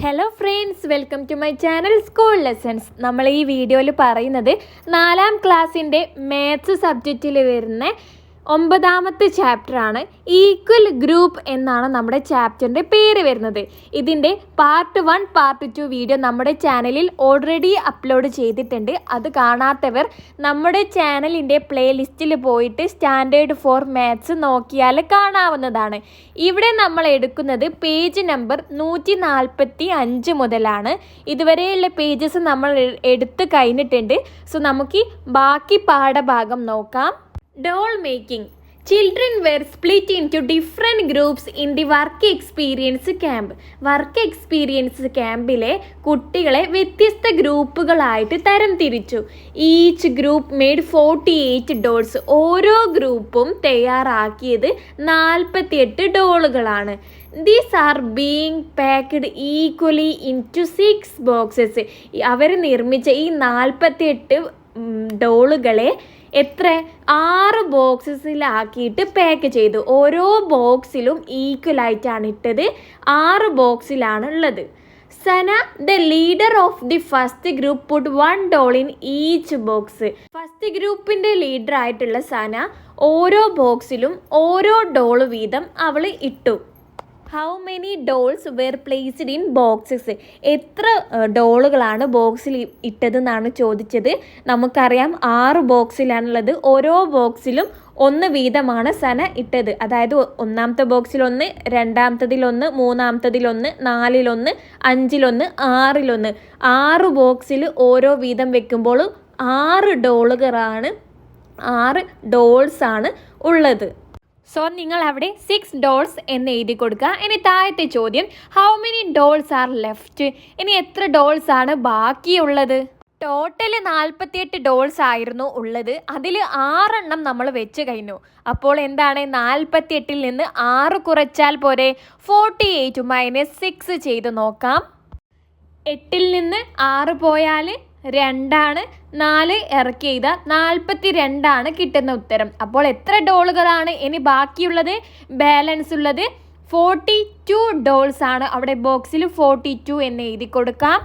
Hello friends, welcome to my channel school lessons. നമ്മൾ ഈ വീഡിയോയിൽ പറയുന്നത് 4ാം ക്ലാസ്സിൻ്റെ മാത്സ് സബ്ജക്റ്റിൽ വരുന്ന 9ാമത്തെ ചാപ്റ്ററാണ്. ഈക്വൽ ഗ്രൂപ്പ് എന്നാണ് നമ്മുടെ ചാപ്റ്ററിൻ്റെ പേര് വരുന്നത്. ഇതിൻ്റെ പാർട്ട് 1, പാർട്ട് 2 വീഡിയോ നമ്മുടെ ചാനലിൽ ഓൾറെഡി അപ്ലോഡ് ചെയ്തിട്ടുണ്ട്. അത് കാണാത്തവർ നമ്മുടെ ചാനലിൻ്റെ പ്ലേലിസ്റ്റിൽ പോയിട്ട് സ്റ്റാൻഡേർഡ് ഫോർ മാത്സ് നോക്കിയാൽ കാണാവുന്നതാണ്. ഇവിടെ നമ്മൾ എടുക്കുന്നത് പേജ് നമ്പർ 145 മുതലാണ്. ഇതുവരെയുള്ള പേജസ് നമ്മൾ എടുത്ത് കഴിഞ്ഞിട്ടുണ്ട്. സോ നമുക്ക് ബാക്കി പാഠഭാഗം നോക്കാം. Doll making. Children were split into different groups in the work experience camp. Work experience ക്യാമ്പിലെ കുട്ടികളെ വ്യത്യസ്ത ഗ്രൂപ്പുകളായിട്ട് തരംതിരിച്ചു. Each group made 48 dolls. ഓരോ ഗ്രൂപ്പും തയ്യാറാക്കിയത് 48 ഡോളുകളാണ്. These are being packed equally into 6 boxes. അവർ നിർമ്മിച്ച ഈ 48 ഡോളുകളെ 6 ബോക്സസിലാക്കിയിട്ട് പാക്ക് ചെയ്തു. ഓരോ ബോക്സിലും ഈക്വലായിട്ടാണ് ഇട്ടത്. 6 ബോക്സിലാണ് ഉള്ളത്. Sana, the leader of the first group, put 1 doll in each box. First ഗ്രൂപ്പിൻ്റെ ലീഡർ ആയിട്ടുള്ള സന ഓരോ ബോക്സിലും ഓരോ ഡോള് വീതം അവൾ ഇട്ടു. How many dolls were placed in boxes. എത്ര ഡോളുകളാണ് ബോക്സിൽ ഇട്ടതെന്നാണ് ചോദിച്ചത്. നമുക്കറിയാം 6 ബോക്സിലാണുള്ളത്. ഓരോ ബോക്സിലും 1 വീതമാണ് സന ഇട്ടത്. അതായത് 1ാമത്തെ ബോക്സിൽ 1, 2ാമത്തതിൽ 1, 3ാമത്തതിൽ 1, 4ൽ 1, 5ൽ 1, 6ൽ 1. 6 ബോക്സിൽ ഓരോ വീതം വെക്കുമ്പോൾ 6 ഡോളുകളാണ്, 6 ഡോൾസാണ് ഉള്ളത്. സോ നിങ്ങൾ അവിടെ 6 ഡോൾസ് എന്ന് എഴുതി കൊടുക്കുക. ഇനി താഴത്തെ ചോദ്യം, how many dolls R left. ഇനി എത്ര ഡോൾസ് ആണ് ബാക്കിയുള്ളത്? ടോട്ടൽ 48 ഡോൾസ് ആയിരുന്നു ഉള്ളത്. അതിൽ 6 എണ്ണം നമ്മൾ വെച്ച് കഴിഞ്ഞു. അപ്പോൾ എന്താണ്, 48ൽ നിന്ന് 6 കുറച്ചാൽ പോരെ? 48 മൈനസ് 6 ചെയ്ത് നോക്കാം. 8ൽ നിന്ന് 6 പോയാൽ 2ആണ്. 4 ഇറക്കി ചെയ്താൽ 42 കിട്ടുന്ന ഉത്തരം. അപ്പോൾ എത്ര ഡോളുകളാണ് ഇനി ബാക്കിയുള്ളത്? ബാലൻസ് ഉള്ളത് 42 ഡോൾസ് ആണ്. അവിടെ ബോക്സിൽ 42 എന്ന് എഴുതി കൊടുക്കാം.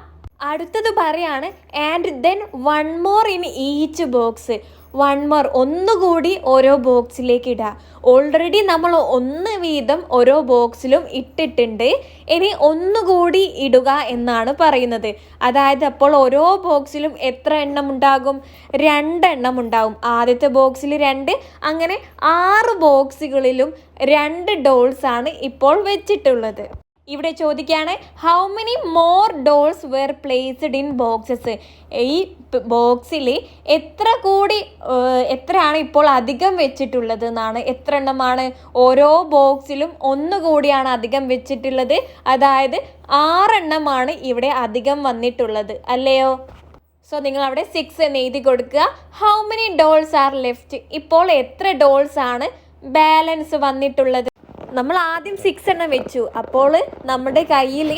അടുത്തത് പറയാണ്, and then 1 more in each box. 1 more, ഒന്നുകൂടി ഓരോ ബോക്സിലേക്ക് ഇടുക. ഓൾറെഡി നമ്മൾ 1 വീതം ഓരോ ബോക്സിലും ഇട്ടിട്ടുണ്ട്. ഇനി ഒന്നുകൂടി ഇടുക എന്നാണ് പറയുന്നത്. അതായത് അപ്പോൾ ഓരോ ബോക്സിലും എത്ര എണ്ണം ഉണ്ടാകും? 2 എണ്ണം ഉണ്ടാകും. ആദ്യത്തെ ബോക്സിൽ 2, അങ്ങനെ 6 ബോക്സുകളിലും 2 ഡോൾസ് ആണ് ഇപ്പോൾ വെച്ചിട്ടുള്ളത്. ഇവിടെ ചോദിക്കുകയാണ്, how many more dolls were placed in boxes. ഈ ബോക്സിൽ എത്രയാണ് ഇപ്പോൾ അധികം വെച്ചിട്ടുള്ളത് എന്നാണ്. എത്ര എണ്ണമാണ്? ഓരോ ബോക്സിലും 1 കൂടിയാണ് അധികം വെച്ചിട്ടുള്ളത്. അതായത് 6 എണ്ണമാണ് ഇവിടെ അധികം വന്നിട്ടുള്ളത്, അല്ലയോ? സോ നിങ്ങൾ അവിടെ 6 എന്ന് എഴുതി കൊടുക്കുക. How many dolls R left. ഇപ്പോൾ എത്ര ഡോൾസ് ആണ് ബാലൻസ് വന്നിട്ടുള്ളത്? നമ്മൾ ആദ്യം 6 എണ്ണം വെച്ചു. അപ്പോൾ നമ്മുടെ കയ്യിൽ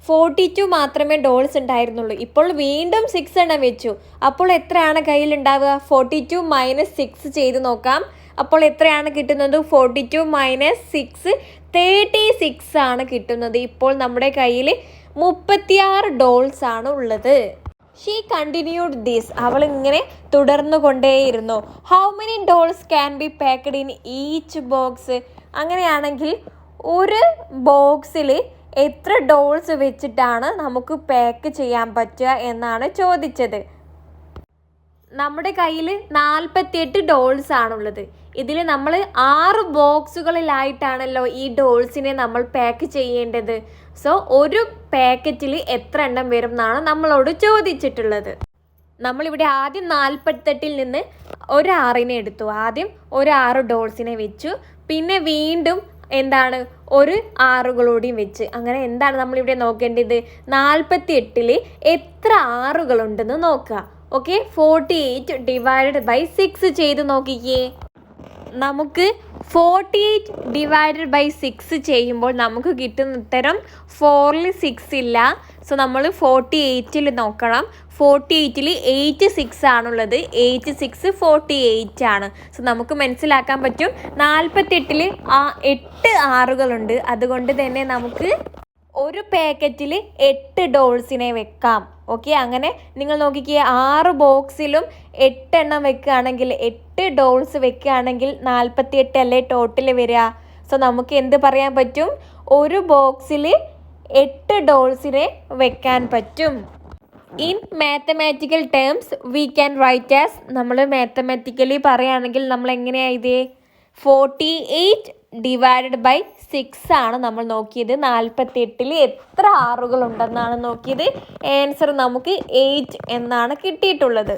42 മാത്രമേ ഡോൾസ് ഉണ്ടായിരുന്നുള്ളൂ. ഇപ്പോൾ വീണ്ടും 6 എണ്ണം വെച്ചു. അപ്പോൾ എത്രയാണ് കയ്യിലുണ്ടാവുക? 42 മൈനസ് 6 ചെയ്ത് നോക്കാം. അപ്പോൾ എത്രയാണ് കിട്ടുന്നത്? 42 മൈനസ് 6 36 ആണ് കിട്ടുന്നത്. ഇപ്പോൾ നമ്മുടെ കയ്യിൽ 36 ഡോൾസ് ആണ് ഉള്ളത്. She continued this. അവൾ ഇങ്ങനെ തുടർന്നു കൊണ്ടേയിരുന്നു. How many dolls can be packed in each box. അങ്ങനെയാണെങ്കിൽ ഒരു ബോക്സിൽ എത്ര ഡോൾസ് വെച്ചിട്ടാണ് നമുക്ക് പാക്ക് ചെയ്യാൻ പറ്റുക എന്നാണ് ചോദിച്ചത്. നമ്മുടെ കയ്യിൽ 48 ഡോൾസ് ആണുള്ളത്. ഇതിൽ നമ്മൾ 6 ബോക്സുകളിലായിട്ടാണല്ലോ ഈ ഡോൾസിനെ നമ്മൾ പാക്ക് ചെയ്യേണ്ടത്. സോ ഒരു പാക്കറ്റിൽ എത്ര എണ്ണം വരും എന്നാണ് നമ്മളോട് ചോദിച്ചിട്ടുള്ളത്. നമ്മളിവിടെ ആദ്യം 48ൽ നിന്ന് ഒരു 6നെ എടുത്തു. ആദ്യം ഒരു 6 ഡോൾസിനെ വെച്ചു. പിന്നെ വീണ്ടും എന്താണ്, ഒരു 6കളോടെയും വെച്ച്. അങ്ങനെ എന്താണ് നമ്മളിവിടെ നോക്കേണ്ടത്? 48ൽ എത്ര 6കളുണ്ടെന്ന് നോക്കുക. ഓക്കെ, 48 ഡിവൈഡഡ് ബൈ 6 ചെയ്ത് നോക്കിക്കേ. നമുക്ക് 48 ഡിവൈഡഡ് ബൈ 6 ചെയ്യുമ്പോൾ നമുക്ക് കിട്ടുന്ന ഉത്തരം 4ൽ 6 ഇല്ല. സോ നമ്മൾ 48ൽ നോക്കണം. 48ൽ 8 6 ആണുള്ളത്. 8 6 48 ആണ്. സോ നമുക്ക് മനസ്സിലാക്കാൻ പറ്റും 48ൽ 8 6കളുണ്ട്. അതുകൊണ്ട് തന്നെ നമുക്ക് ഒരു പാക്കറ്റിൽ 8 ഡോൾസിനെ വെക്കാം. ഓക്കെ, അങ്ങനെ നിങ്ങൾ നോക്കിക്കേ, 6 ബോക്സിലും 8 എണ്ണം വെക്കുകയാണെങ്കിൽ 8 ഡോൾസ് വെക്കുകയാണെങ്കിൽ 48 അല്ലേ ടോട്ടൽ വരിക. സോ നമുക്ക് എന്ത് പറയാൻ പറ്റും? ഒരു ബോക്സിൽ 8 ഡോൾസിനെ വെക്കാൻ പറ്റും. In mathematical terms we can write as, നമ്മൾ മാത്തമാറ്റിക്കലി പറയുകയാണെങ്കിൽ നമ്മൾ എങ്ങനെയാണ് ഇത് 48 ഡിവൈഡഡ് ബൈ 6 ആണ് നമ്മൾ നോക്കിയത്. 48-ൽ എത്ര ആറുകൾ ഉണ്ടെന്നാണ് നോക്കിയത്. ആൻസർ നമുക്ക് 8 എന്നാണ് കിട്ടിയിട്ടുള്ളത്.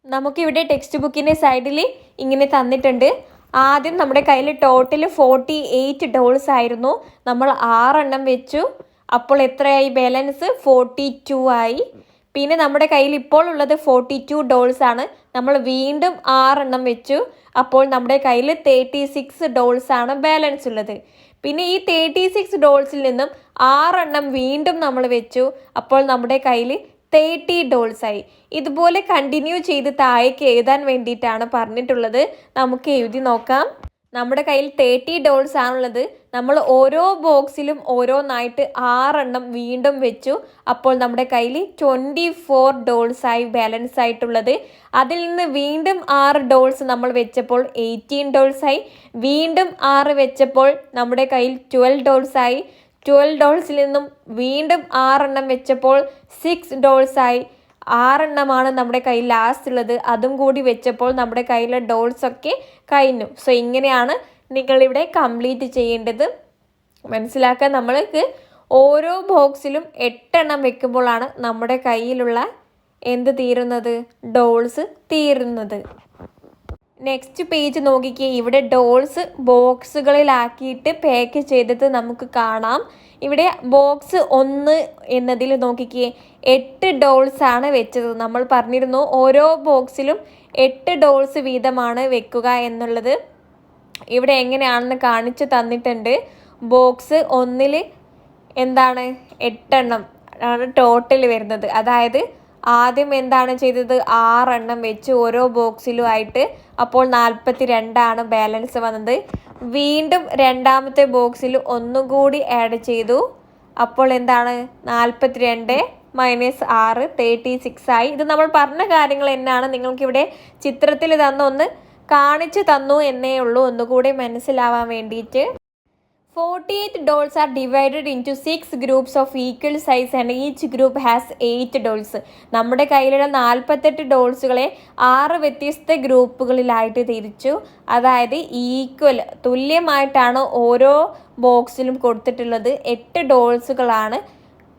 നമുക്കിവിടെ ടെക്സ്റ്റ് ബുക്കിൻ്റെ സൈഡിൽ ഇങ്ങനെ തന്നിട്ടുണ്ട്. ആദ്യം നമ്മുടെ കയ്യിൽ ടോട്ടൽ 48 ഡോൾസ് ആയിരുന്നു. നമ്മൾ 6 എണ്ണം വെച്ചു. അപ്പോൾ എത്രയായി ബാലൻസ്? 42 ആയി. പിന്നെ നമ്മുടെ കയ്യിൽ ഇപ്പോൾ ഉള്ളത് 42 ഡോൾസ് ആണ്. നമ്മൾ വീണ്ടും 6 എണ്ണം വെച്ചു. അപ്പോൾ നമ്മുടെ കയ്യിൽ 36 ഡോൾസ് ആണ് ബാലൻസ് ഉള്ളത്. പിന്നെ ഈ 36 ഡോൾസിൽ നിന്നും 6 എണ്ണം വീണ്ടും നമ്മൾ വെച്ചു. അപ്പോൾ നമ്മുടെ കയ്യിൽ 30 ഡോൾസ് ആയി. ഇതുപോലെ കണ്ടിന്യൂ ചെയ്ത് താഴേക്ക് എഴുതാൻ വേണ്ടിയിട്ടാണ് പറഞ്ഞിട്ടുള്ളത്. നമുക്ക് എഴുതി നോക്കാം. നമ്മുടെ കയ്യിൽ 30 ഡോൾസ് ആണുള്ളത്. നമ്മൾ ഓരോ ബോക്സിലും ഓരോന്നായിട്ട് 6 എണ്ണം വീണ്ടും വെച്ചു. അപ്പോൾ നമ്മുടെ കയ്യിൽ 24 ഡോൾസ് ആയി ബാലൻസ് ആയിട്ടുള്ളത്. അതിൽ നിന്ന് വീണ്ടും 6 ഡോൾസ് നമ്മൾ വെച്ചപ്പോൾ 18 ഡോൾസ് ആയി. വീണ്ടും 6 വെച്ചപ്പോൾ നമ്മുടെ കയ്യിൽ 12 ഡോൾസ് ആയി. 12 ഡോൾസിൽ നിന്നും വീണ്ടും 6 എണ്ണം വെച്ചപ്പോൾ 6 ഡോൾസ് ആയി. 6 എണ്ണമാണ് നമ്മുടെ കയ്യിൽ ലാസ്റ്റ് ഉള്ളത്. അതും കൂടി വെച്ചപ്പോൾ നമ്മുടെ കയ്യിലെ ഡോൾസ് ഒക്കെ കഴിഞ്ഞു. സോ ഇങ്ങനെയാണ് നിങ്ങളിവിടെ കംപ്ലീറ്റ് ചെയ്യേണ്ടത്. മനസ്സിലാക്കാൻ നമ്മൾക്ക് ഓരോ ബോക്സിലും 8 എണ്ണം വെക്കുമ്പോഴാണ് നമ്മുടെ കയ്യിലുള്ള എന്ത് തീരുന്നത്? ഡോൾസ് തീരുന്നത്. നെക്സ്റ്റ് പേജ് നോക്കിക്കേ. ഇവിടെ ഡോൾസ് ബോക്സുകളിലാക്കിയിട്ട് പാക്ക് ചെയ്തത് നമുക്ക് കാണാം. ഇവിടെ ബോക്സ് 1 എന്നതിൽ നോക്കിക്കേ 8 ഡോൾസ് ആണ് വെച്ചത്. നമ്മൾ പറഞ്ഞിരുന്നു ഓരോ ബോക്സിലും 8 ഡോൾസ് വീതമാണ് വെക്കുക എന്നുള്ളത്. ഇവിടെ എങ്ങനെയാണെന്ന് കാണിച്ചു തന്നിട്ടുണ്ട്. ബോക്സ് 1-ൽ എന്താണ് 8 എണ്ണം ആണ് ടോട്ടൽ വരുന്നത്. അതായത് ആദ്യം എന്താണ് ചെയ്തത്? 6 എണ്ണം വെച്ച് ഓരോ ബോക്സിലും ആയിട്ട്. അപ്പോൾ 42 ബാലൻസ് വന്നത്. വീണ്ടും രണ്ടാമത്തെ ബോക്സിൽ ഒന്നും കൂടി ആഡ് ചെയ്തു. അപ്പോൾ എന്താണ്? 42 - 6 36 ആയി. ഇത് നമ്മൾ പറഞ്ഞ കാര്യങ്ങൾ തന്നെയാണ്. നിങ്ങൾക്കിവിടെ ചിത്രത്തിൽ ഒന്ന് കാണിച്ചു തന്നു എന്നേ ഉള്ളൂ, ഒന്നുകൂടി മനസ്സിലാവാൻ വേണ്ടിയിട്ട്. 48 dolls are divided into 6 groups of equal size and each group has 8 dolls. നമ്മുടെ കയ്യിലുള്ള 48 ഡോൾസുകളെ 6 വ്യത്യസ്ത ഗ്രൂപ്പുകളിലായിട്ട് തിരിച്ചു. അതായത് ഈക്വൽ തുല്യമായിട്ടാണ് ഓരോ ബോക്സിലും കൊടുത്തിട്ടുള്ളത്. 8 ഡോൾസുകളാണ്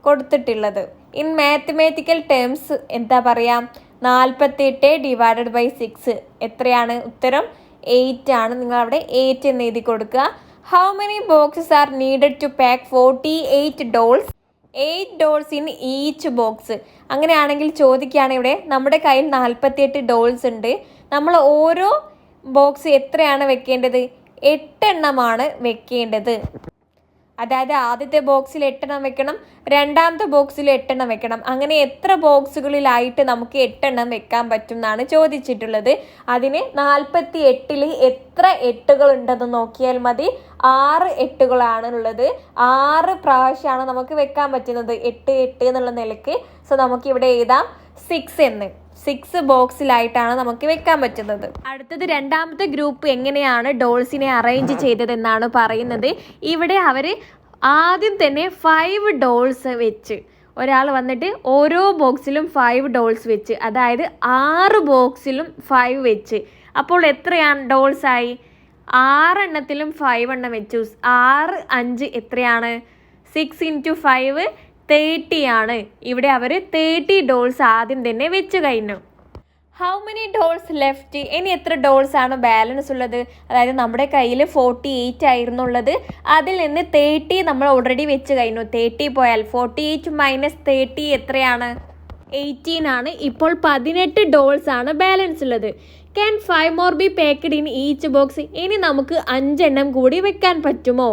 കൊടുത്തിട്ടുള്ളത്. ഇൻ മാത്തമാറ്റിക്കൽ ടേംസ് എന്താ പറയാം? 48 ഡിവൈഡഡ് ബൈ 6 എത്രയാണ്? ഉത്തരം 8 ആണ്. നിങ്ങൾ അവിടെ 8 എന്ന് എഴുതി കൊടുക്കുക. How many boxes are needed to pack 48 dolls? 8 dolls in each box. അങ്ങനെയാണെങ്കിൽ ചോദിക്കുകയാണ് ഇവിടെ നമ്മുടെ കയ്യിൽ 48 ഡോൾസ് ഉണ്ട്. നമ്മൾ ഓരോ ബോക്സ് എത്രയാണ് വെക്കേണ്ടത്? 8 എണ്ണമാണ് വെക്കേണ്ടത്. അതായത് ആദ്യത്തെ ബോക്സിൽ 8 എണ്ണം വെക്കണം, രണ്ടാമത്തെ ബോക്സിൽ 8 എണ്ണം വെക്കണം. അങ്ങനെ എത്ര ബോക്സുകളിലായിട്ട് നമുക്ക് 8 എണ്ണം വെക്കാൻ പറ്റും എന്നാണ് ചോദിച്ചിട്ടുള്ളത്. അതിന് 48-ൽ എത്ര 8കൾ ഉണ്ടെന്ന് നോക്കിയാൽ മതി. 6 8കളാണ് ഉള്ളത്. 6 പ്രാവശ്യമാണ് നമുക്ക് വെക്കാൻ പറ്റുന്നത് 8 8 എന്നുള്ള നിലയ്ക്ക്. സോ നമുക്ക് ഇവിടെ എഴുതാം 6 എന്ന്. 6 ബോക്സിലായിട്ടാണ് നമുക്ക് വെക്കാൻ പറ്റുന്നത്. അടുത്തത് രണ്ടാമത്തെ ഗ്രൂപ്പ് എങ്ങനെയാണ് ഡോൾസിനെ അറേഞ്ച് ചെയ്തതെന്നാണ് പറയുന്നത്. ഇവിടെ അവർ ആദ്യം തന്നെ 5 ഡോൾസ് വെച്ച്, ഒരാൾ വന്നിട്ട് ഓരോ ബോക്സിലും 5 ഡോൾസ് വെച്ച്, അതായത് 6 ബോക്സിലും 5 വെച്ച്. അപ്പോൾ എത്രയാണ് ഡോൾസായി? 6 എണ്ണത്തിലും 5 എണ്ണം വെച്ചു. 6 5 എത്രയാണ്? 6 × 5 30 ആണ്. ഇവിടെ അവർ 30 ഡോൾസ് ആദ്യം തന്നെ വെച്ച് കഴിഞ്ഞു. How many dolls left? ഇനി എത്ര ഡോൾസ് ആണ് ബാലൻസ് ഉള്ളത്? അതായത് നമ്മുടെ കയ്യിൽ 48 ആയിരുന്നു ഉള്ളത്. അതിൽ നിന്ന് 30 നമ്മൾ ഓൾറെഡി വെച്ച് കഴിഞ്ഞു. 30 പോയാൽ 48 - 30 എത്രയാണ്? 18 ആണ്. ഇപ്പോൾ 18 ഡോൾസ് ആണ് ബാലൻസ് ഉള്ളത്. Can 5 more be packed in each box? ഇനി നമുക്ക് 5 എണ്ണം കൂടി വെക്കാൻ പറ്റുമോ?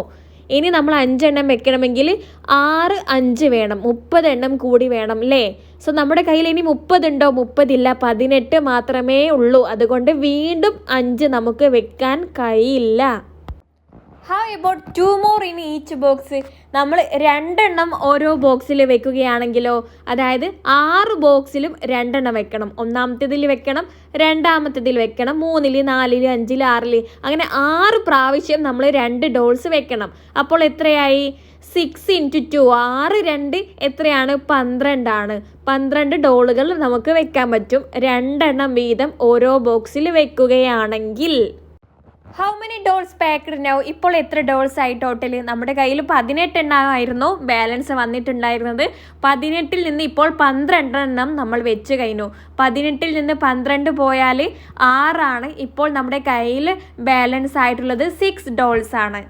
ഇനി നമ്മൾ 5 എണ്ണം വെക്കണമെങ്കിൽ 6 5 വേണം, 30 എണ്ണം കൂടി വേണം അല്ലേ? സോ നമ്മുടെ കയ്യിൽ ഇനി 30 ഉണ്ടോ? 30 ഇല്ല, 18 മാത്രമേ ഉള്ളൂ. അതുകൊണ്ട് വീണ്ടും 5 നമുക്ക് വെക്കാൻ കഴിയില്ല. How about 2 more in each box? നമ്മൾ 2 എണ്ണം ഓരോ ബോക്സിൽ വെക്കുകയാണെങ്കിലോ, അതായത് 6 ബോക്സിലും 2 എണ്ണം വെക്കണം. ഒന്നാമത്തേതിൽ വെക്കണം, രണ്ടാമത്തേതിൽ വെക്കണം, 3, 4, 5, 6 അങ്ങനെ 6 പ്രാവശ്യം നമ്മൾ 2 ഡോൾസ് വെക്കണം. അപ്പോൾ എത്രയായി? 6 × 2 6 2 എത്രയാണ്? 12 ആണ്. 12 ഡോളുകൾ നമുക്ക് വെക്കാൻ പറ്റും 2 എണ്ണം വീതം ഓരോ ബോക്സിൽ വെക്കുകയാണെങ്കിൽ. How many dolls packed now? ഇപ്പോൾ എത്ര ഡോൾസ് ആയി ടോട്ടൽ? നമ്മുടെ കയ്യിൽ 18 എണ്ണമായിരുന്നു ബാലൻസ് വന്നിട്ടുണ്ടായിരുന്നത്. 18-ൽ നിന്ന് ഇപ്പോൾ 12 എണ്ണം നമ്മൾ വെച്ച് കഴിഞ്ഞു. 18-ൽ നിന്ന് 12 പോയാൽ 6 ആണ്. ഇപ്പോൾ നമ്മുടെ കയ്യിൽ ബാലൻസ് ആയിട്ടുള്ളത് 6 ഡോൾസ് ആണ്.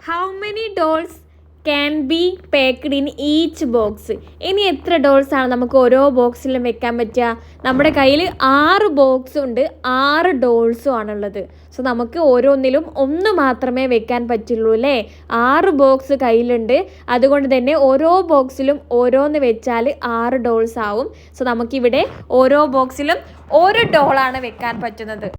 How many dolls can be packed in each box? ഇനി എത്ര ഡോൾസ് ആണ് നമുക്ക് ഓരോ ബോക്സിലും വെക്കാൻ പറ്റുക? നമ്മുടെ കയ്യിൽ 6 ബോക്സും ഉണ്ട്, 6 ഡോൾസും ആണുള്ളത്. സോ നമുക്ക് ഓരോന്നിലും 1 മാത്രമേ വെക്കാൻ പറ്റുള്ളൂ അല്ലേ? 6 ബോക്സ് കയ്യിലുണ്ട്, അതുകൊണ്ട് തന്നെ ഓരോ ബോക്സിലും ഓരോന്ന് വെച്ചാൽ 6 ഡോൾസ് ആവും. സോ നമുക്കിവിടെ ഓരോ ബോക്സിലും 1 ഡോളാണ് വെക്കാൻ പറ്റുന്നത്.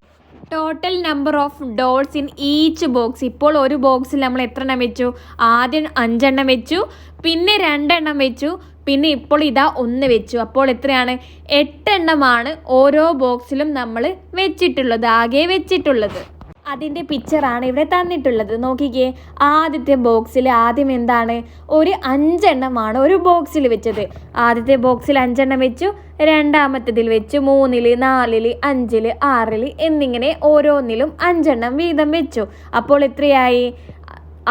Total number of dolls in each box. ഇപ്പോൾ ഒരു ബോക്സിൽ നമ്മൾ എത്ര എണ്ണം വെച്ചു? ആദ്യം 5 എണ്ണം വെച്ചു, പിന്നെ 2 എണ്ണം വെച്ചു, പിന്നെ ഇപ്പോൾ ഇതാ 1 വെച്ചു. അപ്പോൾ എത്രയാണ്? 8 എണ്ണമാണ് ഓരോ ബോക്സിലും നമ്മൾ വെച്ചിട്ടുള്ളത്, ആകെ വെച്ചിട്ടുള്ളത്. അതിൻ്റെ പിക്ചറാണ് ഇവിടെ തന്നിട്ടുള്ളത്. നോക്കിക്കേ, ആദ്യത്തെ ബോക്സിൽ ആദ്യം എന്താണ്? ഒരു 5 എണ്ണമാണ് ഒരു ബോക്സിൽ വെച്ചത്. ആദ്യത്തെ ബോക്സിൽ 5 എണ്ണം വെച്ചു, രണ്ടാമത്തേതിൽ വെച്ചു, 3, 4, 5, 6 എന്നിങ്ങനെ ഓരോന്നിലും 5 എണ്ണം വീതം വെച്ചു. അപ്പോൾ എത്രയായി?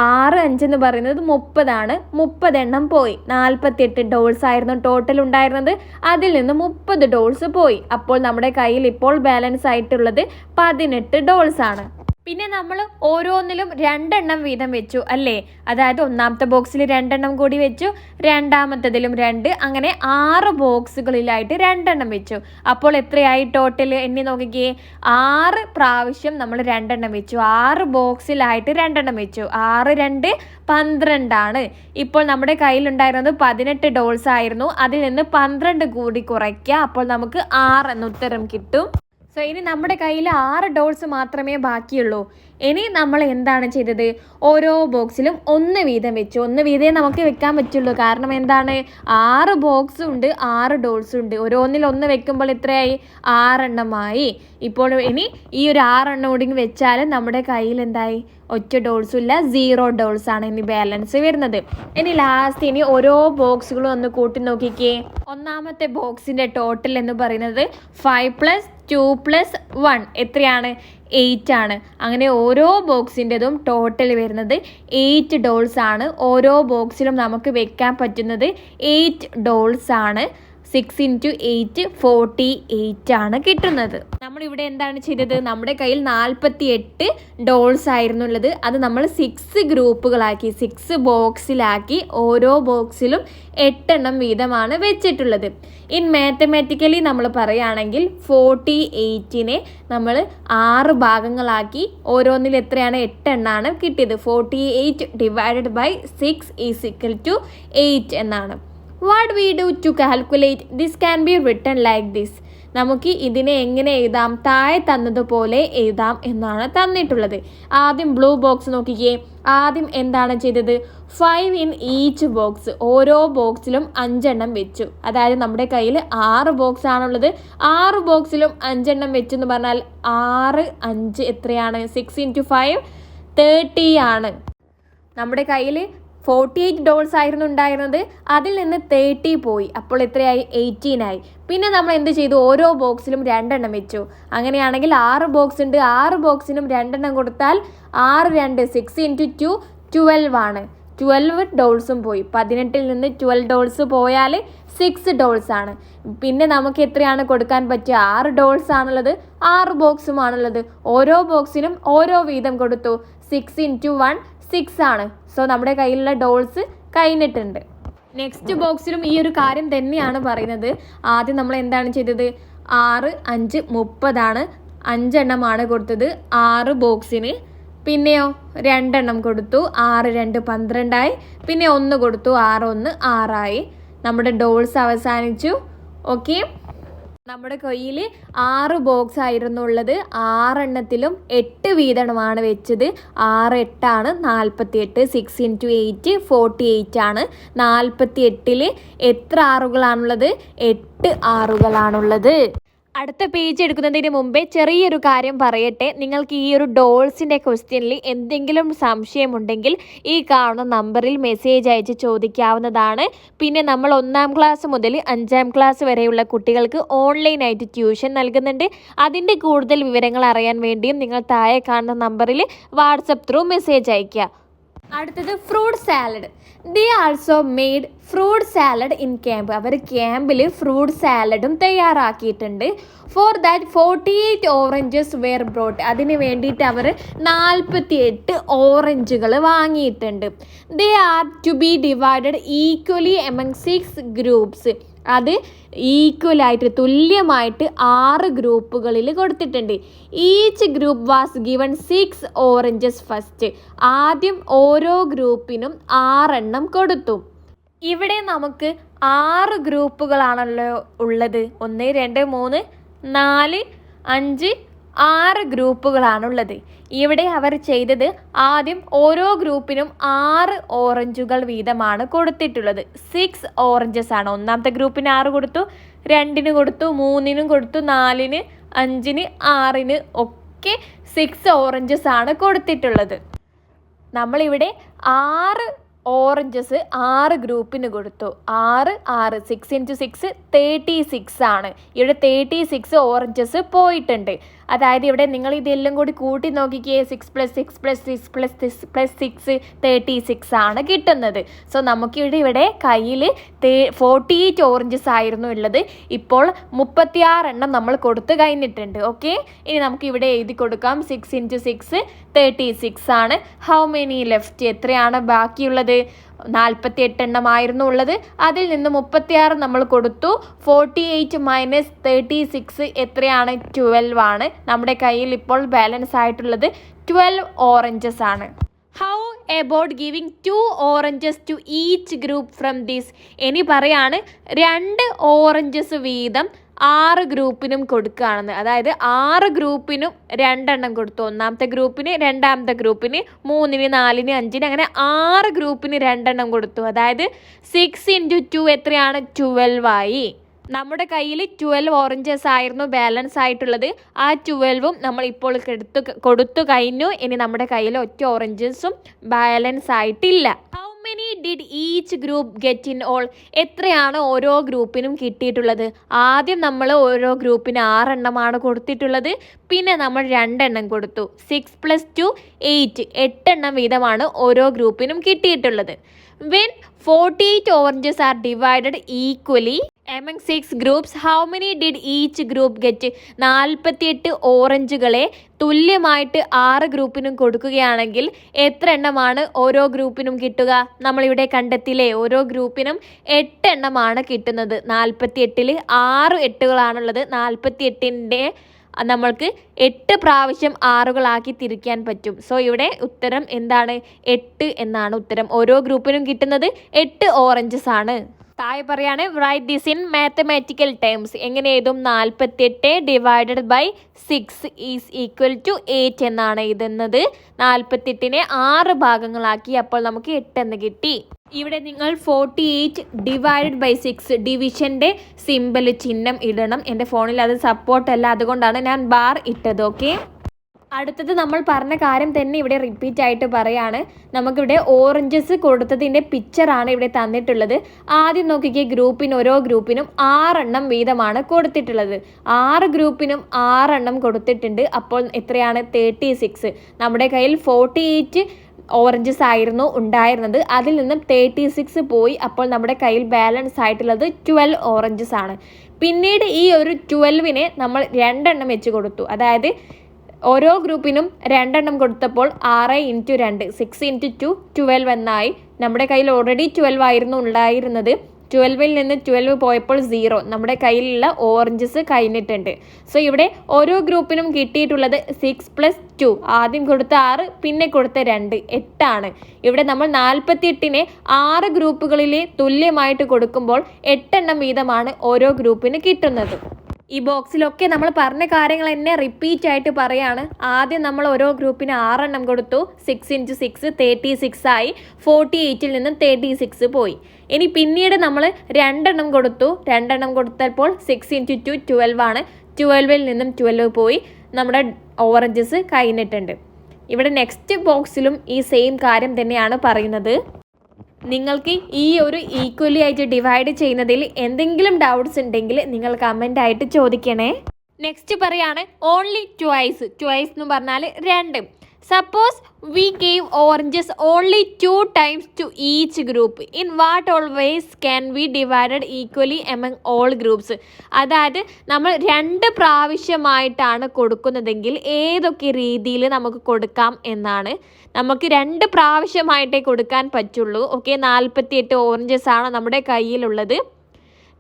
6 5 എന്ന് പറയുന്നത് 30 ആണ്. 30 എണ്ണം പോയി. 48 ഡോൾസ് ആയിരുന്നു ടോട്ടൽ ഉണ്ടായിരുന്നത്, അതിൽ നിന്ന് 30 ഡോൾസ് പോയി. അപ്പോൾ നമ്മുടെ കയ്യിൽ ഇപ്പോൾ ബാലൻസ് ആയിട്ടുള്ളത് 18 ഡോൾസ് ആണ്. പിന്നെ നമ്മൾ ഓരോന്നിലും 2 എണ്ണം വീതം വെച്ചു അല്ലേ? അതായത് ഒന്നാമത്തെ ബോക്സിൽ 2 എണ്ണം കൂടി വെച്ചു, രണ്ടാമത്തേതിലും 2, അങ്ങനെ 6 ബോക്സുകളിലായിട്ട് 2 എണ്ണം വെച്ചു. അപ്പോൾ എത്രയായി ടോട്ടൽ? എണ്ണി നോക്കിക്കേ, 6 പ്രാവശ്യം നമ്മൾ 2 എണ്ണം വെച്ചു, 6 ബോക്സിലായിട്ട് 2 എണ്ണം വെച്ചു. 6 2 12 ആണ്. ഇപ്പോൾ നമ്മുടെ കയ്യിലുണ്ടായിരുന്നത് 18 ഡോൾസ് ആയിരുന്നു, അതിൽ നിന്ന് 12 കൂടി കുറയ്ക്കുക, അപ്പോൾ നമുക്ക് 6 എന്ന ഉത്തരം കിട്ടും. സോ ഇനി നമ്മുടെ കയ്യിൽ 6 ഡോൾസ് മാത്രമേ ബാക്കിയുള്ളൂ. ഇനി നമ്മൾ എന്താണ് ചെയ്തത്? ഓരോ ബോക്സിലും 1 വീതം വെച്ചു. 1 വീതമേ നമുക്ക് വെക്കാൻ പറ്റുള്ളൂ. കാരണം എന്താണ്? 6 ബോക്സും ഉണ്ട്, 6 ഡോൾസും ഉണ്ട്. ഓരോന്നിൽ 1 വെക്കുമ്പോൾ എത്രയായി? 6 എണ്ണമായി. ഇപ്പോൾ ഇനി ഈ ഒരു 6 എണ്ണം കൂടി വെച്ചാൽ നമ്മുടെ കയ്യിൽ എന്തായി? ഒറ്റ ഡോൾസും ഇല്ല, 0 ഡോൾസ് ആണ് ഇനി ബാലൻസ് വരുന്നത്. ഇനി ലാസ്റ്റ് ഇനി ഓരോ ബോക്സുകളും ഒന്ന് കൂട്ടി നോക്കിക്കേ. ഒന്നാമത്തെ ബോക്സിൻ്റെ ടോട്ടൽ എന്ന് പറയുന്നത് 5 + 2 + 1 എത്രയാണ്? 8 ആണ്. അങ്ങനെ ഓരോ ബോക്സിൻ്റെതും ടോട്ടൽ വരുന്നത് 8 ഡോൾസ് ആണ്. ഓരോ ബോക്സിലും നമുക്ക് വെക്കാൻ പറ്റുന്നത് 8 ഡോൾസ് ആണ്. 6 × 8 48 ആണ് കിട്ടുന്നത്. നമ്മളിവിടെ എന്താണ് ചെയ്തത്? നമ്മുടെ കയ്യിൽ 48 ഡോൾസ് ആയിരുന്നു ഉള്ളത്, അത് നമ്മൾ 6 ഗ്രൂപ്പുകളാക്കി, 6 ബോക്സിലാക്കി. ഓരോ ബോക്സിലും 8 എണ്ണം വീതമാണ് വെച്ചിട്ടുള്ളത്. ഇൻ മാത്തമാറ്റിക്കലി നമ്മൾ പറയുകയാണെങ്കിൽ 48-നെ നമ്മൾ 6 ഭാഗങ്ങളാക്കി. ഓരോന്നിൽ എത്രയാണ്? 8 എണ്ണമാണ് കിട്ടിയത്. 48 ÷ 6 = 8 എന്നാണ്. What we do to calculate this can be written like this. നമുക്ക് ഇതിനെ എങ്ങനെ എഴുതാം? താഴെ തന്നതുപോലെ എഴുതാം എന്നാണ് തന്നിട്ടുള്ളത്. ആദ്യം ബ്ലൂ ബോക്സ് നോക്കിക്കേ. ആദ്യം എന്താണ് ചെയ്തത്? 5 ഇൻ ഈച്ച് ബോക്സ്. ഓരോ ബോക്സിലും 5 എണ്ണം വെച്ചു. അതായത് നമ്മുടെ കയ്യിൽ 6 ബോക്സ് ആണുള്ളത്. 6 ബോക്സിലും 5 എണ്ണം വെച്ചു എന്ന് പറഞ്ഞാൽ 6 5 എത്രയാണ്? 6 × 5 30 ആണ്. നമ്മുടെ കയ്യിൽ 48 ഡോൾസ് ആയിരുന്നു ഉണ്ടായിരുന്നത്, അതിൽ നിന്ന് 30 പോയി. അപ്പോൾ എത്രയായി? 18 ആയി. പിന്നെ നമ്മൾ എന്ത് ചെയ്തു? ഓരോ ബോക്സിലും 2 എണ്ണം വെച്ചു. അങ്ങനെയാണെങ്കിൽ 6 ബോക്സ് ഉണ്ട്, 6 ബോക്സിനും 2 എണ്ണം കൊടുത്താൽ 6 2 6 × 2 12 ആണ്. 12 ഡോൾസും പോയി. 18-ൽ നിന്ന് 12 ഡോൾസ് പോയാൽ 6 ഡോൾസ് ആണ്. പിന്നെ നമുക്ക് എത്രയാണ് കൊടുക്കാൻ പറ്റുക? 6 ഡോൾസ് ആണുള്ളത്, 6 ബോക്സും ആണുള്ളത്. ഓരോ ബോക്സിനും ഓരോ വീതം കൊടുത്തു. 6 × 1 6 ആണ്. സോ നമ്മുടെ കയ്യിലുള്ള ഡോൾസ് കഴിഞ്ഞിട്ടുണ്ട്. നെക്സ്റ്റ് ബോക്സിലും ഈ ഒരു കാര്യം തന്നെയാണ് പറയുന്നത്. ആദ്യം നമ്മൾ എന്താണ് ചെയ്തത്? 6 5 30 ആണ്. 5 എണ്ണമാണ് കൊടുത്തത് 6 ബോക്സിന്. പിന്നെയോ 2 എണ്ണം കൊടുത്തു, 6 2 12 ആയി. പിന്നെ 1 കൊടുത്തു, 6 1 6 ആയി. നമ്മുടെ ഡോൾസ് അവസാനിച്ചു. ഓക്കെ, നമ്മുടെ കയ്യിൽ 6 ബോക്സ് ആയിരുന്നു ഉള്ളത്. 6 8 വീതമാണ് വെച്ചത്. 6 8 48. 6 × 8 48 ആണ്. 48 എത്ര ആറുകളാണുള്ളത്? 8 ആറുകളാണുള്ളത്. അടുത്ത പേജ് എടുക്കുന്നതിന് മുമ്പേ ചെറിയൊരു കാര്യം പറയട്ടെ. നിങ്ങൾക്ക് ഈ ഒരു ഡോൾസിൻ്റെ ക്വസ്റ്റ്യനിൽ എന്തെങ്കിലും സംശയമുണ്ടെങ്കിൽ ഈ കാണുന്ന നമ്പറിൽ മെസ്സേജ് അയച്ച് ചോദിക്കാവുന്നതാണ്. പിന്നെ നമ്മൾ 1-ാം ക്ലാസ് മുതൽ 5-ാം ക്ലാസ് വരെയുള്ള കുട്ടികൾക്ക് ഓൺലൈനായിട്ട് ട്യൂഷൻ നൽകുന്നുണ്ട്. അതിൻ്റെ കൂടുതൽ വിവരങ്ങൾ അറിയാൻ വേണ്ടിയും നിങ്ങൾ താഴെ കാണുന്ന നമ്പറിൽ വാട്സപ്പ് ത്രൂ മെസ്സേജ് അയയ്ക്കുക. അടുത്തത് fruit salad. They also made fruit salad in camp. അവർ ക്യാമ്പിൽ ഫ്രൂട്ട് സാലഡും തയ്യാറാക്കിയിട്ടുണ്ട്. For that 48 oranges were brought. അതിന് വേണ്ടിയിട്ട് അവർ 48 ഓറഞ്ചുകൾ വാങ്ങിയിട്ടുണ്ട്. They are to be divided equally among 6 groups. അത് ഈക്വലായിട്ട് തുല്യമായിട്ട് 6 ഗ്രൂപ്പുകളിൽ കൊടുത്തിട്ടുണ്ട്. Each group was given 6 oranges first. ആദ്യം ഓരോ ഗ്രൂപ്പിനും 6 എണ്ണം കൊടുത്തു. ഇവിടെ നമുക്ക് 6 ഗ്രൂപ്പുകളാണല്ലോ ഉള്ളത്. 1 2 3 4 5 6 ഗ്രൂപ്പുകളാണുള്ളത്. ഇവിടെ അവർ ചെയ്തത് ആദ്യം ഓരോ ഗ്രൂപ്പിനും 6 ഓറഞ്ചുകൾ വീതമാണ് കൊടുത്തിട്ടുള്ളത്. 6 ഓറഞ്ചസ് ആണ്. 1-ാമത്തെ ഗ്രൂപ്പിന് 6 കൊടുത്തു, 2-ന് കൊടുത്തു, 3-നും കൊടുത്തു, 4-ന്, 5-ന്, 6-ന് ഒക്കെ 6 ഓറഞ്ചസ് ആണ് കൊടുത്തിട്ടുള്ളത്. നമ്മളിവിടെ 6 ഓറഞ്ചസ് 6 ഗ്രൂപ്പിന് കൊടുത്തു. 6 6 6 × 6 36 ആണ്. ഇവിടെ 36 ഓറഞ്ചസ് പോയിട്ടുണ്ട്. അതായത് ഇവിടെ നിങ്ങൾ ഇതെല്ലാം കൂടി കൂട്ടി നോക്കിക്കേ. 6 + 6 + 6 + 6 36 ആണ് കിട്ടുന്നത്. സോ നമുക്കിവിടെ കയ്യിൽ 48 ഓറഞ്ചസ് ആയിരുന്നു ഉള്ളത്. ഇപ്പോൾ 36 എണ്ണം നമ്മൾ കൊടുത്തു കഴിഞ്ഞിട്ടുണ്ട്. ഓക്കെ, ഇനി നമുക്ക് ഇവിടെ എഴുതി കൊടുക്കാം. 6 × 6 36 ആണ്. How many left? എത്രയാണ് ബാക്കിയുള്ളത്? 48 എണ്ണമായിരുന്നു ഉള്ളത്. അതിൽ നിന്ന് 36 നമ്മൾ കൊടുത്തു. 48 - 36 എത്രയാണ്? 12 ആണ്. നമ്മുടെ കയ്യിൽ ഇപ്പോൾ ബാലൻസ് ആയിട്ടുള്ളത് 12 ഓറഞ്ചസ് ആണ്. How about giving 2 oranges to each group from this? ഇനി പറയാണ് 2 ഓറഞ്ചസ് വീതം 6 ഗ്രൂപ്പിനും കൊടുക്കുകയാണെന്ന്. അതായത് 6 ഗ്രൂപ്പിനും 2 എണ്ണം കൊടുത്തു. 1-ാമത്തെ ഗ്രൂപ്പിന്, 2-ാമത്തെ ഗ്രൂപ്പിന്, 3-ന്, 4-ന്, 5-ന്, അങ്ങനെ 6 ഗ്രൂപ്പിന് 2 എണ്ണം കൊടുത്തു. അതായത് 6 × 2 എത്രയാണ്? 12 ആയി. നമ്മുടെ കയ്യിൽ 12 ഓറഞ്ചസ് ആയിരുന്നു ബാലൻസ് ആയിട്ടുള്ളത്. ആ 12ഉം നമ്മൾ ഇപ്പോൾ കൊടുത്തു കഴിഞ്ഞു. ഇനി നമ്മുടെ കയ്യിൽ ഒറ്റ ഓറഞ്ചസും ബാലൻസ് ആയിട്ടില്ല. How many did each group get in all? എത്രയാണ് ഓരോ ഗ്രൂപ്പിനും കിട്ടിയിട്ടുള്ളത്? ആദ്യം നമ്മൾ ഓരോ ഗ്രൂപ്പിന് 6 എണ്ണമാണ് കൊടുത്തിട്ടുള്ളത്. പിന്നെ നമ്മൾ 2 എണ്ണം കൊടുത്തു. 6 + 2 8. 8 എണ്ണം വീതമാണ് ഓരോ ഗ്രൂപ്പിനും കിട്ടിയിട്ടുള്ളത്. When 48 oranges are divided equally among 6 groups, how many did each group get? 48 ഓറഞ്ചുകളെ തുല്യമായിട്ട് 6 ഗ്രൂപ്പിനും കൊടുക്കുകയാണെങ്കിൽ എത്ര എണ്ണമാണ് ഓരോ ഗ്രൂപ്പിനും കിട്ടുക? നമ്മളിവിടെ കണ്ടെത്തില്ലേ, ഓരോ ഗ്രൂപ്പിനും 8 എണ്ണമാണ് കിട്ടുന്നത്. 48-ൽ 6 8കളാണുള്ളത്. 48-ൻ്റെ നമ്മൾക്ക് 8 പ്രാവശ്യം 6കളാക്കി തിരിക്കാൻ പറ്റും. സോ ഇവിടെ ഉത്തരം എന്താണ്? 8 എന്നാണ് ഉത്തരം. ഓരോ ഗ്രൂപ്പിനും കിട്ടുന്നത് 8 ഓറഞ്ചസ് ആണ്. താഴെ പറയാണ് write this in mathematical terms. എങ്ങനെ എഴുതും? 48 divided by 6 is equal to 8 എന്നാണ് എഴുതുന്നത്. 48-നെ 6 ഭാഗങ്ങളാക്കി, അപ്പോൾ നമുക്ക് 8 എന്ന് കിട്ടി. ഇവിടെ നിങ്ങൾ 48 ഡിവൈഡഡ് ബൈ 6 ഡിവിഷൻ്റെ സിമ്പൽ ചിഹ്നം ഇടണം. എൻ്റെ ഫോണിൽ അത് സപ്പോർട്ടല്ല, അതുകൊണ്ടാണ് ഞാൻ ബാർ ഇട്ടത്. ഓക്കെ, അടുത്തത് നമ്മൾ പറഞ്ഞ കാര്യം തന്നെ ഇവിടെ റിപ്പീറ്റ് ആയിട്ട് പറയാണ്. നമുക്കിവിടെ ഓറഞ്ചസ് കൊടുത്തതിൻ്റെ പിക്ചറാണ് ഇവിടെ തന്നിട്ടുള്ളത്. ആദ്യം നോക്കിക്കേ, ഓരോ ഗ്രൂപ്പിനും 6 എണ്ണം വീതമാണ് കൊടുത്തിട്ടുള്ളത്. 6 ഗ്രൂപ്പിനും 6 എണ്ണം കൊടുത്തിട്ടുണ്ട്. അപ്പോൾ എത്രയാണ്? 36. നമ്മുടെ കയ്യിൽ 48 ഓറഞ്ചസ് ആയിരുന്നു ഉണ്ടായിരുന്നത്. അതിൽ നിന്നും 36 പോയി. അപ്പോൾ നമ്മുടെ കയ്യിൽ ബാലൻസ് ആയിട്ടുള്ളത് 12 ഓറഞ്ചസ് ആണ്. പിന്നീട് ഈ ഒരു 12-നെ നമ്മൾ 2 എണ്ണം വെച്ച് കൊടുത്തു. അതായത് ഓരോ ഗ്രൂപ്പിനും 2 എണ്ണം കൊടുത്തപ്പോൾ 6 × 2 6 × 2 12 എന്നായി. നമ്മുടെ കയ്യിൽ ഓൾറെഡി 12 ആയിരുന്നു ഉണ്ടായിരുന്നത്. 12-ൽ നിന്ന് 12 പോയപ്പോൾ 0. നമ്മുടെ കയ്യിലുള്ള ഓറഞ്ചസ് കഴിഞ്ഞിട്ടുണ്ട്. സോ ഇവിടെ ഓരോ ഗ്രൂപ്പിനും കിട്ടിയിട്ടുള്ളത് 6 + 2. ആദ്യം കൊടുത്ത 6, പിന്നെ കൊടുത്ത 2, 8 ആണ്. ഇവിടെ നമ്മൾ 48-നെ 6 ഗ്രൂപ്പുകളിൽ തുല്യമായിട്ട് കൊടുക്കുമ്പോൾ 8 എണ്ണം വീതമാണ് ഓരോ ഗ്രൂപ്പിന് കിട്ടുന്നത്. ഈ ബോക്സിലൊക്കെ നമ്മൾ പറഞ്ഞ കാര്യങ്ങൾ തന്നെ റിപ്പീറ്റ് ആയിട്ട് പറയാണ്. ആദ്യം നമ്മൾ ഓരോ ഗ്രൂപ്പിന് 6 എണ്ണം കൊടുത്തു. 6 × 6 36 ആയി. 48-ൽ നിന്നും 36 പോയി. ഇനി പിന്നീട് നമ്മൾ 2 എണ്ണം കൊടുത്തു. 2 എണ്ണം കൊടുത്തപ്പോൾ 6 × 2 12 ആണ്. 12-ൽ നിന്നും 12 പോയി. നമ്മുടെ ഓറഞ്ചസ് കഴിഞ്ഞിട്ടുണ്ട്. ഇവിടെ നെക്സ്റ്റ് ബോക്സിലും ഈ സെയിം കാര്യം തന്നെയാണ് പറയുന്നത്. നിങ്ങൾക്ക് ഈ ഒരു ഈക്വലി ആയിട്ട് ഡിവൈഡ് ചെയ്യുന്നതിൽ എന്തെങ്കിലും ഡൗട്ട്സ് ഉണ്ടെങ്കിൽ നിങ്ങൾ കമൻ്റ് ആയിട്ട് ചോദിക്കണേ. നെക്സ്റ്റ് പറയാണ് ഓൺലി ട്വൈസ്. ട്വൈസ് എന്ന് പറഞ്ഞാൽ 2. Suppose V gave oranges only 2 times to each group. In what all vase can we divided equally among all groups. അതായത് നമ്മൾ 2 പ്രാവശ്യമായിട്ടാണ് കൊടുക്കുന്നതെങ്കിൽ ഏതൊക്കെ രീതിയിൽ നമുക്ക് കൊടുക്കാം എന്നാണ്. നമുക്ക് 2 പ്രാവശ്യമായിട്ടേ കൊടുക്കാൻ പറ്റുള്ളൂ. ഓക്കെ, 48 ഓറഞ്ചസ് ആണ് നമ്മുടെ കയ്യിലുള്ളത്.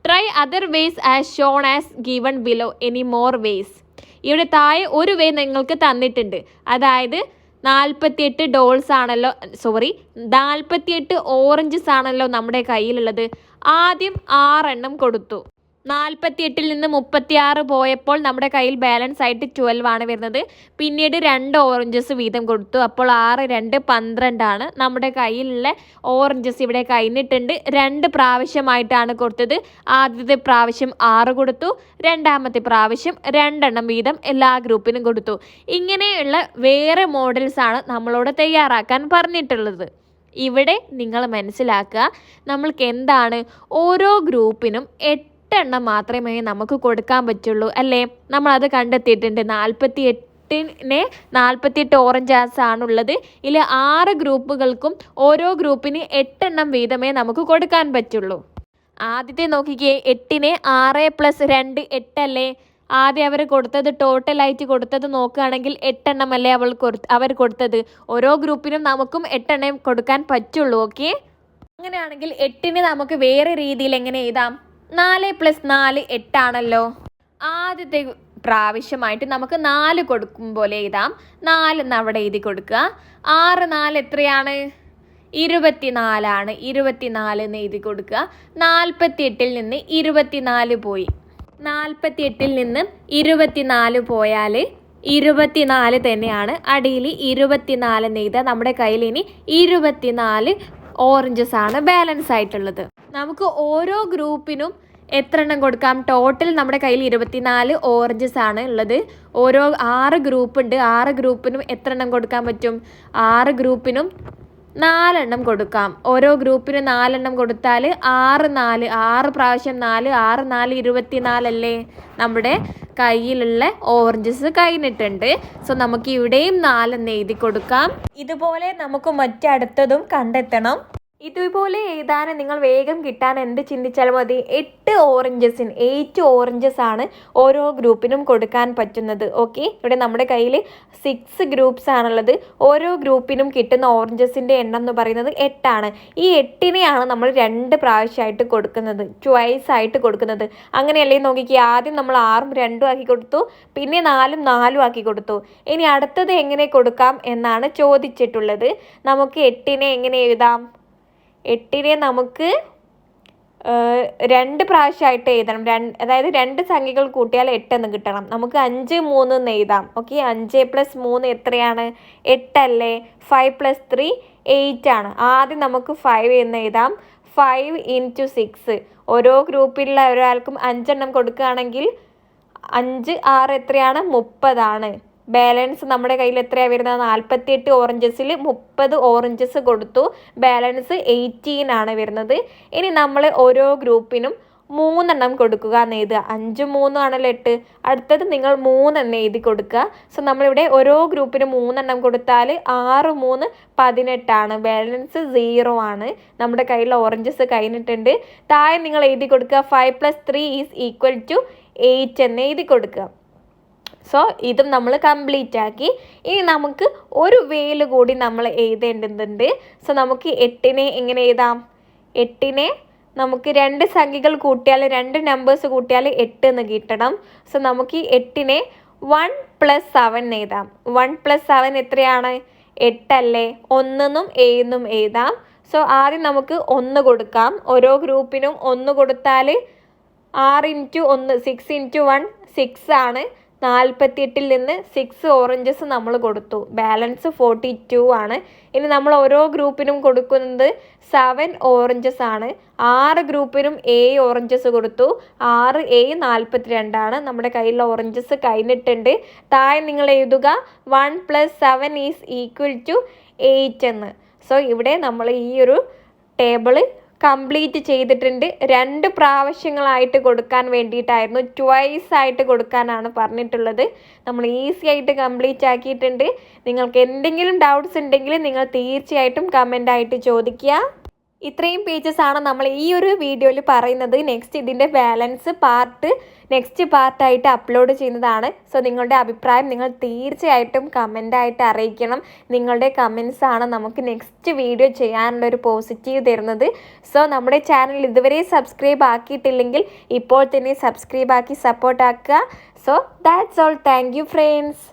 Try other ways as shown as given below. Any more ways. ഇവിടെ താഴെ ഒരു വേ നിങ്ങൾക്ക് തന്നിട്ടുണ്ട്. അതായത് 48 ഡോൾസ് ആണല്ലോ, 48 ഓറഞ്ചസ് ആണല്ലോ നമ്മുടെ കയ്യിലുള്ളത്. ആദ്യം 6 എണ്ണം കൊടുത്തു. 48-ൽ നിന്ന് 36 പോയപ്പോൾ നമ്മുടെ കയ്യിൽ ബാലൻസ് ആയിട്ട് 12 ആണ് വരുന്നത്. പിന്നീട് 2 ഓറഞ്ചസ് വീതം കൊടുത്തു. അപ്പോൾ 6 2 12 ആണ്. നമ്മുടെ കയ്യിലുള്ള ഓറഞ്ചസ് ഇവിടെ കഴിഞ്ഞിട്ടുണ്ട്. 2 പ്രാവശ്യമായിട്ടാണ് കൊടുത്തത്. ആദ്യത്തെ പ്രാവശ്യം 6 കൊടുത്തു. രണ്ടാമത്തെ പ്രാവശ്യം 2 എണ്ണം വീതം എല്ലാ ഗ്രൂപ്പിനും കൊടുത്തു. ഇങ്ങനെയുള്ള വേറെ മോഡൽസ് ആണ് നമ്മളോട് തയ്യാറാക്കാൻ പറഞ്ഞിട്ടുള്ളത്. ഇവിടെ നിങ്ങൾ മനസ്സിലാക്കുക, നമ്മൾക്ക് എന്താണ് ഓരോ ഗ്രൂപ്പിനും 8 എണ്ണം മാത്രമേ നമുക്ക് കൊടുക്കാൻ പറ്റുള്ളൂ അല്ലേ. നമ്മളത് കണ്ടെത്തിയിട്ടുണ്ട്. 48 ഓറഞ്ചസ് ആണുള്ളത്. ഇതിൽ 6 ഗ്രൂപ്പുകൾക്കും ഓരോ ഗ്രൂപ്പിന് 8 എണ്ണം വീതമേ നമുക്ക് കൊടുക്കാൻ പറ്റുള്ളൂ. ആദ്യത്തെ നോക്കിക്കേ, 8-നെ 6 + 2 8 അല്ലേ. ആദ്യം അവർ കൊടുത്തത് ടോട്ടലായിട്ട് കൊടുത്തത് നോക്കുകയാണെങ്കിൽ 8 എണ്ണമല്ലേ അവർ കൊടുത്തത്. ഓരോ ഗ്രൂപ്പിനും നമുക്കും 8 എണ്ണം കൊടുക്കാൻ പറ്റുള്ളൂ. ഓക്കെ, അങ്ങനെയാണെങ്കിൽ 8-നെ നമുക്ക് വേറെ രീതിയിൽ എങ്ങനെ എഴുതാം? 4 + 4 8 ആണല്ലോ. ആദ്യത്തെ പ്രാവശ്യമായിട്ട് നമുക്ക് 4 കൊടുക്കും പോലെ എഴുതാം. 4 എന്ന് അവിടെ എഴുതി കൊടുക്കുക. 6 4 എത്രയാണ്? 24 ആണ്. 24 എന്ന് എഴുതി കൊടുക്കുക. 48-ൽ നിന്ന് 24 പോയി. 48-ൽ നിന്ന് 24 പോയാൽ 24 തന്നെയാണ്. അടിയിൽ 24 എന്ന് എഴുതുക. നമ്മുടെ കയ്യിൽ ഇനി 24 ഓറഞ്ചസ് ആണ് ബാലൻസ് ആയിട്ടുള്ളത്. നമുക്ക് ഓരോ ഗ്രൂപ്പിനും എത്ര എണ്ണം കൊടുക്കാം? ടോട്ടൽ നമ്മുടെ കയ്യിൽ 24 ഓറഞ്ചസ് ആണ് ഉള്ളത്. ഓരോ 6 ഗ്രൂപ്പ് ഉണ്ട്. 6 ഗ്രൂപ്പിനും എത്ര എണ്ണം കൊടുക്കാൻ പറ്റും? 6 ഗ്രൂപ്പിനും 4 എണ്ണം കൊടുക്കാം. ഓരോ ഗ്രൂപ്പിന് 4 എണ്ണം കൊടുത്താൽ 6 പ്രാവശ്യം 4 6 4 24 അല്ലേ. നമ്മുടെ കയ്യിലുള്ള ഓറഞ്ചസ് കഴിഞ്ഞിട്ടുണ്ട്. സോ നമുക്ക് ഇവിടെയും 4 എന്ന് എഴുതി കൊടുക്കാം. ഇതുപോലെ നമുക്ക് മറ്റടുത്തതും കണ്ടെത്തണം. ഇതുപോലെ എഴുതാൻ നിങ്ങൾ വേഗം കിട്ടാൻ എന്ത് ചിന്തിച്ചാൽ മതി? 8 ഓറഞ്ചസ് ആണ് ഓരോ ഗ്രൂപ്പിനും കൊടുക്കാൻ പറ്റുന്നത്. ഓക്കെ, ഇവിടെ നമ്മുടെ കയ്യിൽ 6 ഗ്രൂപ്പ്സ് ആണുള്ളത്. ഓരോ ഗ്രൂപ്പിനും കിട്ടുന്ന ഓറഞ്ചസിൻ്റെ എണ്ണം എന്ന് പറയുന്നത് 8 ആണ്. ഈ 8-നെയാണ് നമ്മൾ 2 പ്രാവശ്യമായിട്ട് കൊടുക്കുന്നത്, ട്വൈസ് ആയിട്ട് കൊടുക്കുന്നത്. അങ്ങനെയല്ലേ നോക്കിക്കേ, ആദ്യം നമ്മൾ 6ഉം 2ഉം ആക്കി കൊടുത്തു. പിന്നെ 4ഉം 4ഉം ആക്കി കൊടുത്തു. ഇനി അടുത്തത് എങ്ങനെ കൊടുക്കാം എന്നാണ് ചോദിച്ചിട്ടുള്ളത്. നമുക്ക് 8-നെ എങ്ങനെ എഴുതാം? 8-നെ നമുക്ക് 2 പ്രാവശ്യമായിട്ട് എഴുതണം. അതായത് 2 സംഖ്യകൾ കൂട്ടിയാൽ 8 എന്ന് കിട്ടണം. നമുക്ക് 5 3 എന്ന് എഴുതാം. ഓക്കെ, 5 + 3 എത്രയാണ്? 8 അല്ലേ. 5 + 3 8 ആണ്. ആദ്യം നമുക്ക് 5 എന്ന് എഴുതാം. 5 × 6. ഓരോ ഗ്രൂപ്പിലുള്ള ഒരാൾക്കും 5 എണ്ണം കൊടുക്കുകയാണെങ്കിൽ 5 6 എത്രയാണ്? 30 ആണ്. ബാലൻസ് നമ്മുടെ കയ്യിൽ എത്രയാണ് വരുന്നത്? 48 ഓറഞ്ചസിൽ 30 ഓറഞ്ചസ് കൊടുത്തു. ബാലൻസ് 18 ആണ് വരുന്നത്. ഇനി നമ്മൾ ഓരോ ഗ്രൂപ്പിനും 3 എണ്ണം കൊടുക്കുക എന്ന് എഴുതുക. 5 3 ആണല്ലോ 8. അടുത്തത് നിങ്ങൾ 3 എന്ന് എഴുതി കൊടുക്കുക. സോ നമ്മളിവിടെ ഓരോ ഗ്രൂപ്പിനും 3 എണ്ണം കൊടുത്താൽ 6 3 18 ആണ്. ബാലൻസ് 0 ആണ്. നമ്മുടെ കയ്യിൽ ഓറഞ്ചസ് കഴിഞ്ഞിട്ടുണ്ട്. താഴെ നിങ്ങൾ എഴുതി കൊടുക്കുക 5 + 3 = 8 എന്ന് എഴുതി കൊടുക്കുക. സോ ഇതും നമ്മൾ കംപ്ലീറ്റ് ആക്കി. ഇനി നമുക്ക് ഒരു വേല് കൂടി നമ്മൾ എഴുതേണ്ടതുണ്ട്. സോ നമുക്ക് 8-നെ എങ്ങനെ എഴുതാം? 8-നെ നമുക്ക് 2 സംഖ്യകൾ കൂട്ടിയാൽ 2 നമ്പേഴ്സ് കൂട്ടിയാൽ 8 എന്ന് കിട്ടണം. സോ നമുക്ക് ഈ 8-നെ 1 + 7 എഴുതാം. 1 + 7 എത്രയാണ്? 8 അല്ലേ. 1 എന്നും 7 എന്നും എഴുതാം. സോ ആദ്യം നമുക്ക് 1 കൊടുക്കാം. ഓരോ ഗ്രൂപ്പിനും 1 കൊടുത്താൽ 6x1 6x1 6 ആണ്. 48 നിന്ന് 6 ഓറഞ്ചസ് നമ്മൾ കൊടുത്തു. ബാലൻസ് 42 ആണ്. ഇനി നമ്മൾ ഓരോ ഗ്രൂപ്പിനും കൊടുക്കുന്നത് 7 ഓറഞ്ചസ് ആണ്. 6 ഗ്രൂപ്പിനും 7 ഓറഞ്ചസ് കൊടുത്തു. 6 7 42 ആണ്. നമ്മുടെ കയ്യിലുള്ള ഓറഞ്ചസ് കഴിഞ്ഞിട്ടുണ്ട്. താഴെ നിങ്ങൾ എഴുതുക 1 + 7 = 8 എന്ന്. സോ ഇവിടെ നമ്മൾ ഈ ഒരു ടേബിള് കംപ്ലീറ്റ് ചെയ്തിട്ടുണ്ട്. 2 പ്രാവശ്യങ്ങളായിട്ട് കൊടുക്കാൻ വേണ്ടിയിട്ടായിരുന്നു, ട്വൈസ് ആയിട്ട് കൊടുക്കാനാണ് പറഞ്ഞിട്ടുള്ളത്. നമ്മൾ ഈസി ആയിട്ട് കംപ്ലീറ്റ് ആക്കിയിട്ടുണ്ട്. നിങ്ങൾക്ക് എന്തെങ്കിലും ഡൗട്ട്സ് ഉണ്ടെങ്കിൽ നിങ്ങൾ തീർച്ചയായിട്ടും കമൻ്റ് ആയിട്ട് ചോദിക്കുക. ഇത്രയും പേജസ് ആണ് നമ്മൾ ഈ ഒരു വീഡിയോയിൽ പറയുന്നത്. നെക്സ്റ്റ് ഇതിൻ്റെ ബാലൻസ് നെക്സ്റ്റ് പാർട്ടായിട്ട് അപ്ലോഡ് ചെയ്യുന്നതാണ്. സോ നിങ്ങളുടെ അഭിപ്രായം നിങ്ങൾ തീർച്ചയായിട്ടും കമൻ്റായിട്ട് അറിയിക്കണം. നിങ്ങളുടെ കമൻസ് ആണ് നമുക്ക് നെക്സ്റ്റ് വീഡിയോ ചെയ്യാനുള്ളൊരു പോസിറ്റീവ് തരുന്നത്. സോ നമ്മുടെ ചാനൽ ഇതുവരെ സബ്സ്ക്രൈബ് ആക്കിയിട്ടില്ലെങ്കിൽ ഇപ്പോൾ തന്നെ സബ്സ്ക്രൈബ് ആക്കി സപ്പോർട്ട് ആക്കുക. So that's all. Thank you friends.